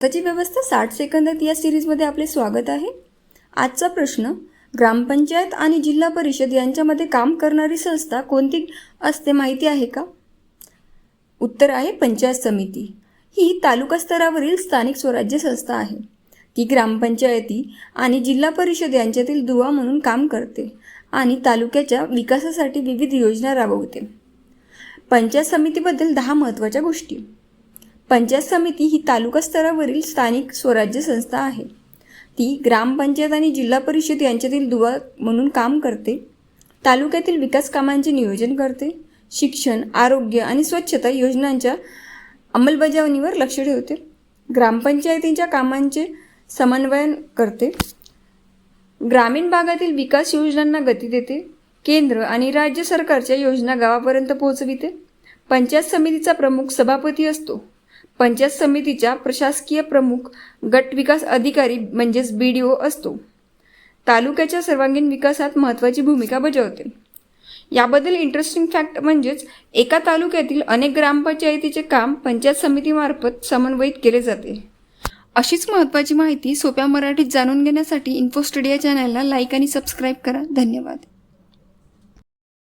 आताची व्यवस्था 60 सेकंदात या सिरीजमध्ये आपले स्वागत आहे। आजचा प्रश्न, ग्रामपंचायत आणि जिल्हा परिषद यांच्यामध्ये काम करणारी संस्था कोणती असते माहिती आहे का? उत्तर आहे पंचायत समिती। ही तालुका स्तरावरील स्थानिक स्वराज्य संस्था आहे। ती ग्रामपंचायती आणि जिल्हा परिषद यांच्यातील दुवा म्हणून काम करते आणि तालुक्याच्या विकासासाठी विविध योजना राबवते। पंचायत समितीबद्दल 10 महत्त्वाच्या गोष्टी। पंचायत समिती ही तालुका स्तरावरील स्थानिक स्वराज्य संस्था आहे। ती ग्रामपंचायत आणि जिल्हा परिषद यांच्यातील दुवा म्हणून काम करते, तालुक्यातील विकास कामांचे नियोजन करते, शिक्षण, आरोग्य आणि स्वच्छता योजनांच्या अंमलबजावणीवर लक्ष ठेवते, ग्रामपंचायतींच्या कामांचे समन्वय करते, ग्रामीण भागातील विकास योजनांना गती देते, केंद्र आणि राज्य सरकारच्या योजना गावापर्यंत पोहोचविते। पंचायत समितीचा प्रमुख सभापती असतो। पंचायत समितीच्या प्रशासकीय प्रमुख गट विकास अधिकारी म्हणजेच BDO असतो। तालुक्याच्या सर्वांगीण विकासात महत्त्वाची भूमिका बजावते। याबद्दल इंटरेस्टिंग फॅक्ट म्हणजेच एका तालुक्यातील अनेक ग्रामपंचायतीचे काम पंचायत समितीमार्फत समन्वयित केले जाते। अशीच महत्त्वाची माहिती सोप्या मराठीत जाणून घेण्यासाठी इन्फो स्टडी या चॅनलला लाईक आणि सबस्क्राईब करा। धन्यवाद।